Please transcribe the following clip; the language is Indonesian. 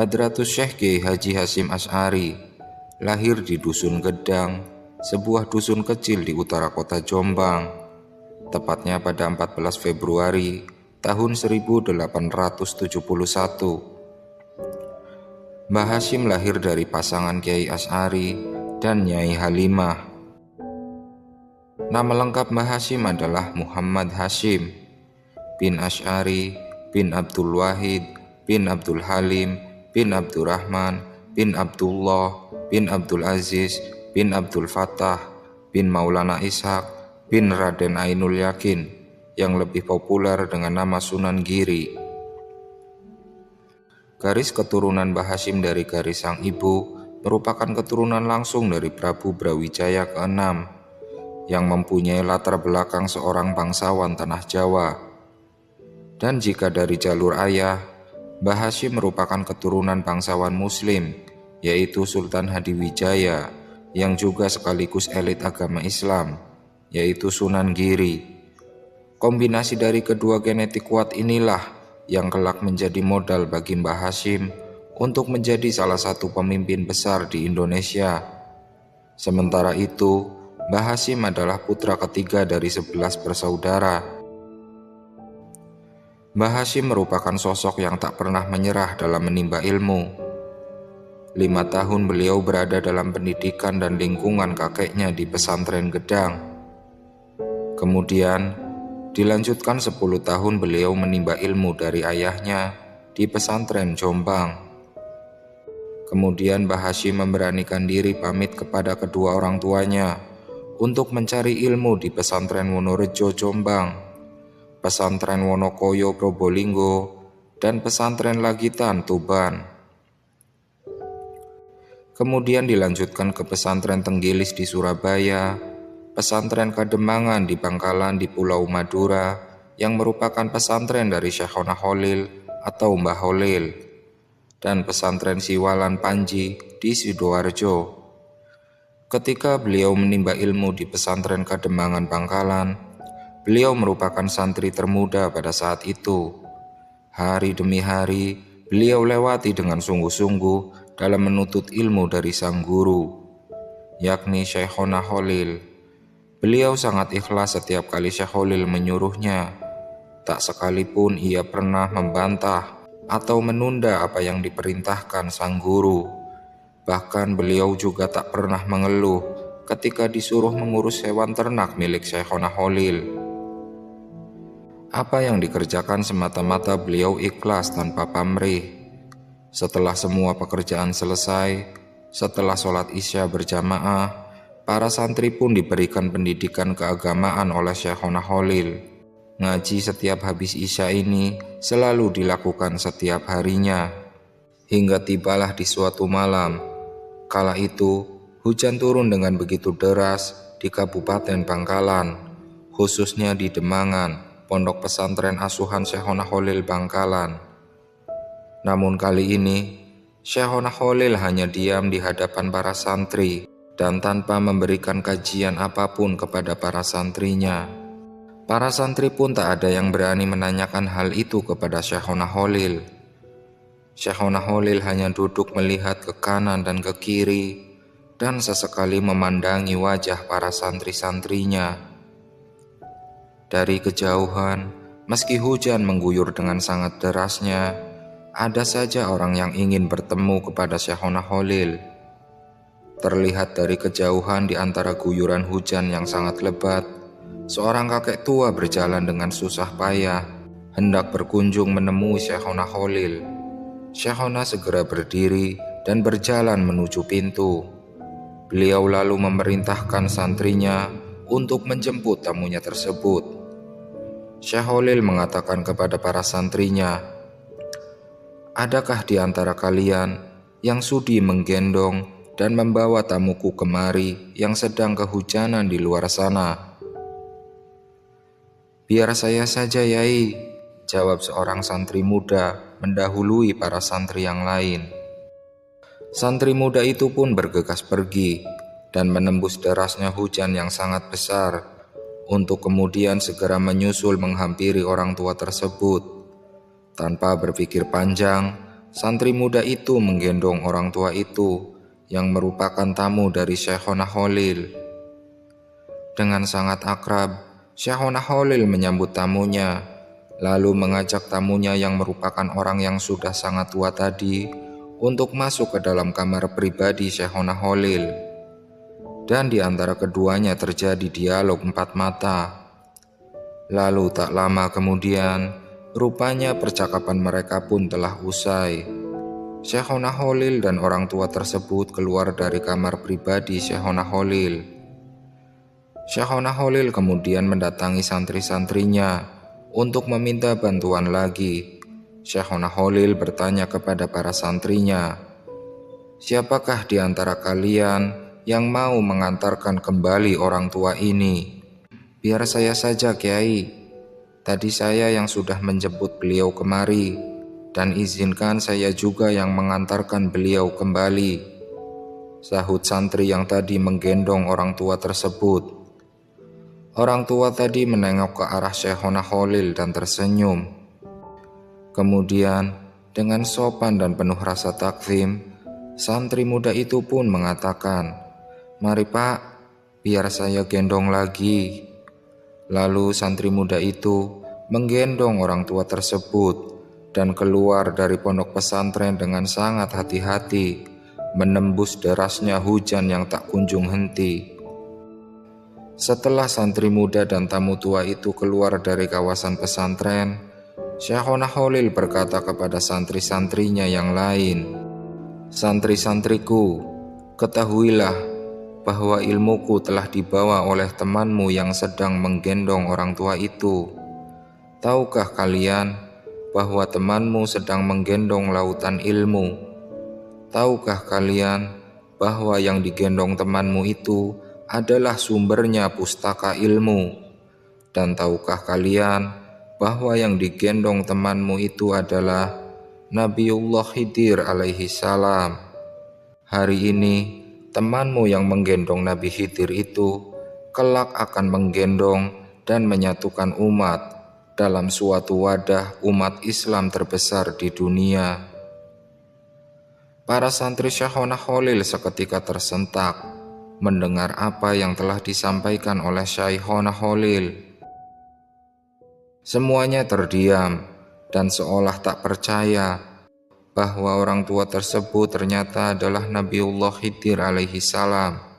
Hadratus Syekh Kiai Haji Hasyim Asy'ari lahir di Dusun Gedang, sebuah dusun kecil di utara kota Jombang, tepatnya pada 14 Februari tahun 1871. Mbah Hasyim lahir dari pasangan Kiai Asy'ari dan Nyai Halimah. Nama lengkap Mbah Hasyim adalah Muhammad Hasyim bin Asy'ari bin Abdul Wahid bin Abdul Halim bin Abdurrahman bin Abdullah bin Abdul Aziz bin Abdul Fattah bin Maulana Ishaq bin Raden Ainul Yakin, yang lebih populer dengan nama Sunan Giri. Garis keturunan Mbah Hasyim dari garis sang ibu merupakan keturunan langsung dari Prabu Brawijaya ke-6 yang mempunyai latar belakang seorang bangsawan tanah Jawa. Dan jika dari jalur ayah, Mbah Hasyim merupakan keturunan bangsawan Muslim, yaitu Sultan Hadiwijaya, yang juga sekaligus elit agama Islam, yaitu Sunan Giri. Kombinasi dari kedua genetik kuat inilah yang kelak menjadi modal bagi Mbah Hasyim untuk menjadi salah satu pemimpin besar di Indonesia. Sementara itu, Mbah Hasyim adalah putra ketiga dari 11 bersaudara. Mbah Hasyim merupakan sosok yang tak pernah menyerah dalam menimba ilmu. 5 tahun beliau berada dalam pendidikan dan lingkungan kakeknya di pesantren Gedang. Kemudian, dilanjutkan 10 tahun beliau menimba ilmu dari ayahnya di pesantren Jombang. Kemudian Mbah Hasyim memberanikan diri pamit kepada kedua orang tuanya untuk mencari ilmu di pesantren Wonorejo Jombang, pesantren Wonokoyo Probolinggo, dan pesantren Lagitan Tuban. Kemudian dilanjutkan ke pesantren Tenggilis di Surabaya, pesantren Kademangan di Bangkalan di Pulau Madura yang merupakan pesantren dari Syekhona Kholil atau Mbah Kholil, dan pesantren Siwalan Panji di Sidoarjo. Ketika beliau menimba ilmu di pesantren Kademangan Bangkalan, beliau merupakan santri termuda pada saat itu. Hari demi hari, beliau lewati dengan sungguh-sungguh dalam menuntut ilmu dari sang guru, yakni Syekhona Kholil. Beliau sangat ikhlas setiap kali Syekh Kholil menyuruhnya. Tak sekalipun ia pernah membantah atau menunda apa yang diperintahkan sang guru. Bahkan beliau juga tak pernah mengeluh ketika disuruh mengurus hewan ternak milik Syekhona Kholil. Apa yang dikerjakan semata-mata beliau ikhlas tanpa pamrih. Setelah semua pekerjaan selesai, setelah sholat Isya berjamaah, para santri pun diberikan pendidikan keagamaan oleh Syekhona Kholil. Ngaji setiap habis Isya ini selalu dilakukan setiap harinya. Hingga tibalah di suatu malam, kala itu hujan turun dengan begitu deras di Kabupaten Bangkalan, khususnya di Demangan, pondok pesantren asuhan Syekhona Kholil Bangkalan. Namun kali ini, Syekhona Kholil hanya diam di hadapan para santri dan tanpa memberikan kajian apapun kepada para santrinya. Para santri pun tak ada yang berani menanyakan hal itu kepada Syekhona Kholil. Syekhona Kholil hanya duduk melihat ke kanan dan ke kiri dan sesekali memandangi wajah para santri-santrinya. Dari kejauhan, meski hujan mengguyur dengan sangat derasnya, ada saja orang yang ingin bertemu kepada Syekhona Kholil. Terlihat dari kejauhan di antara guyuran hujan yang sangat lebat, seorang kakek tua berjalan dengan susah payah, hendak berkunjung menemui Syekhona Kholil. Syekhona segera berdiri dan berjalan menuju pintu. Beliau lalu memerintahkan santrinya untuk menjemput tamunya tersebut. Syekh Kholil mengatakan kepada para santrinya, "Adakah di antara kalian yang sudi menggendong dan membawa tamuku kemari yang sedang kehujanan di luar sana?" "Biar saya saja, Yai," jawab seorang santri muda mendahului para santri yang lain. Santri muda itu pun bergegas pergi dan menembus derasnya hujan yang sangat besar untuk kemudian segera menyusul menghampiri orang tua tersebut. Tanpa berpikir panjang, Santri muda itu menggendong orang tua itu yang merupakan tamu dari Syekhona Khalil. Dengan sangat akrab, Syekhona Khalil menyambut tamunya, lalu mengajak tamunya yang merupakan orang yang sudah sangat tua tadi untuk masuk ke dalam kamar pribadi Syekhona Khalil. Dan di antara keduanya terjadi dialog empat mata. Lalu tak lama kemudian, rupanya percakapan mereka pun telah usai. Syekhona Khalil dan orang tua tersebut keluar dari kamar pribadi Syekhona Khalil. Syekhona Khalil kemudian mendatangi santri-santrinya untuk meminta bantuan lagi. Syekhona Khalil bertanya kepada para santrinya, "Siapakah di antara kalian yang mau mengantarkan kembali orang tua ini?" "Biar saya saja, Kiai. Tadi saya yang sudah menjemput beliau kemari, dan izinkan saya juga yang mengantarkan beliau kembali," sahut santri yang tadi menggendong orang tua tersebut. Orang tua tadi menengok ke arah Syekhona Khalil dan tersenyum. Kemudian, dengan sopan dan penuh rasa takzim, santri muda itu pun mengatakan, "Mari Pak, biar saya gendong lagi." Lalu santri muda itu menggendong orang tua tersebut dan keluar dari pondok pesantren dengan sangat hati-hati, menembus derasnya hujan yang tak kunjung henti. Setelah santri muda dan tamu tua itu keluar dari kawasan pesantren, Syekhona Khalil berkata kepada santri-santrinya yang lain, "Santri-santriku, ketahuilah bahwa ilmuku telah dibawa oleh temanmu yang sedang menggendong orang tua itu. Tahukah kalian bahwa temanmu sedang menggendong lautan ilmu? Tahukah kalian bahwa yang digendong temanmu itu adalah sumbernya pustaka ilmu? Dan tahukah kalian bahwa yang digendong temanmu itu adalah Nabiullah Khidir alaihi salam? Hari ini temanmu yang menggendong Nabi Khidir itu kelak akan menggendong dan menyatukan umat dalam suatu wadah umat Islam terbesar di dunia." Para santri Syekhona Khalil seketika tersentak mendengar apa yang telah disampaikan oleh Syekhona Khalil. Semuanya terdiam dan seolah tak percaya bahwa orang tua tersebut ternyata adalah Nabiullah Khidir alaihi salam.